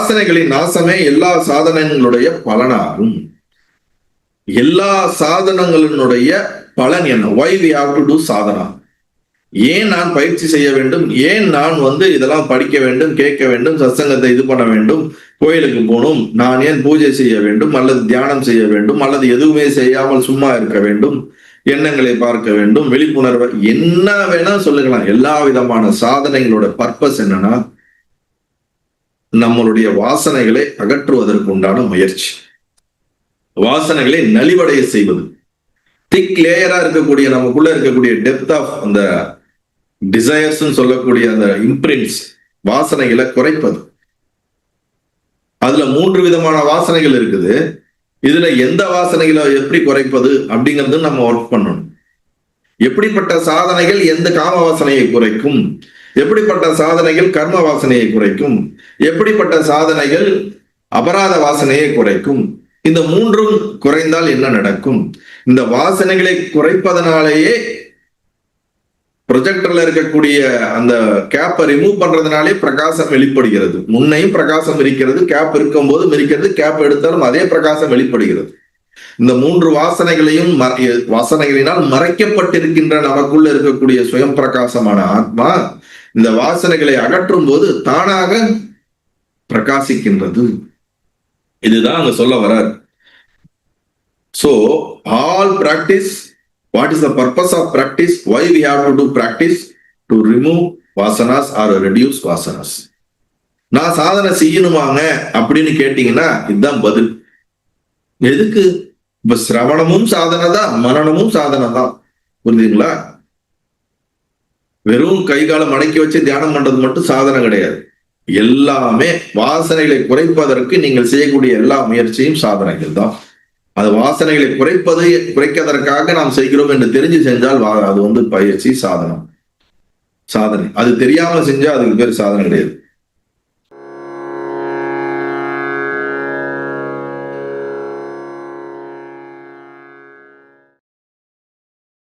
வாசனைகளின் நாசமே எல்லா சாதனங்களுடைய பலனாகும். எல்லா சாதனங்களினுடைய பலன் என்ன? why we have to do Sadhana? ஏன் நான் பயிற்சி செய்ய வேண்டும்? ஏன் நான் இதெல்லாம் படிக்க வேண்டும், கேட்க வேண்டும், சத்சங்கத்தை இது பண்ண வேண்டும், கோயிலுக்கு போகணும், நான் ஏன் பூஜை செய்ய வேண்டும், அல்லது தியானம் செய்ய வேண்டும், அல்லது எதுவுமே செய்யாமல் சும்மா இருக்க வேண்டும், எண்ணங்களை பார்க்க வேண்டும், விழிப்புணர்வு, என்ன வேணா சொல்லுங்களாம். எல்லா விதமான சாதனைகளோட பர்பஸ் என்னன்னா, நம்மளுடைய வாசனைகளை அகற்றுவதற்கு உண்டான முயற்சி, வாசனைகளை நலிவடைய செய்வது. திக் லேயரா இருக்கக்கூடிய நமக்குள்ள இருக்கக்கூடிய டெப்த் ஆஃப் அந்த டிசையர்ஸ் சொல்லக்கூடிய அந்த இம்பிரிண்ட்ஸ், வாசனைகளை குறைப்பது. அதுல 3 விதமான வாசனைகள் இருக்குது. இதுல எந்த வாசனைகளை எப்படி குறைப்பது அப்படிங்கிறது நம்ம ஒர்க் பண்ணணும். எப்படிப்பட்ட சாதனைகள் எந்த காம வாசனையை குறைக்கும், எப்படிப்பட்ட சாதனைகள் கர்ம வாசனையை குறைக்கும், எப்படிப்பட்ட சாதனைகள் அபராத வாசனையை குறைக்கும், இந்த 3ம் குறைந்தால் என்ன நடக்கும்? இந்த வாசனைகளை குறைப்பதனாலேயே ப்ரொஜெக்டர்ல இருக்கக்கூடிய அந்த கேப்பை ரிமூவ் பண்றதுனாலே பிரகாசம் வெளிப்படுகிறது. முன்னையும் பிரகாசம் இருக்கிறது, கேப் இருக்கும் போது இருக்கிறது, கேப் எடுத்தாலும் அதே பிரகாசம் வெளிப்படுகிறது. இந்த 3 வாசனைகளினால் மறைக்கப்பட்டிருக்கின்ற நமக்குள்ள இருக்கக்கூடிய சுயம் பிரகாசமான ஆத்மா இந்த வாசனைகளை அகற்றும் போது தானாக பிரகாசிக்கின்றது. இதுதான் அங்க சொல்ல வரார். So all practice, what is the purpose of practice? Why we have to do practice? To remove vasanas or reduce vasanas. நான் சாதனை செய்யணுமாங்க அப்படின்னு கேட்டீங்கன்னா இதுதான் பதில். எதுக்கு? இப்ப சிரவணமும் சாதனை தான், மனனமும் சாதனை தான். புரியுதுங்களா? வெறும் கை காலம் மடக்கி வச்சு தியானம் பண்றது மட்டும் சாதனை கிடையாது. எல்லாமே வாசனைகளை குறைப்பதற்கு நீங்கள் செய்யக்கூடிய எல்லா முயற்சியும் சாதனைகள் தான். அது வாசனைகளை குறைப்பதற்காக நாம் செய்கிறோம் என்று தெரிஞ்சு செஞ்சால் அது பயிற்சி, சாதனை. அது தெரியாம செஞ்சா அதுக்கு பேர் சாதனை கிடையாது.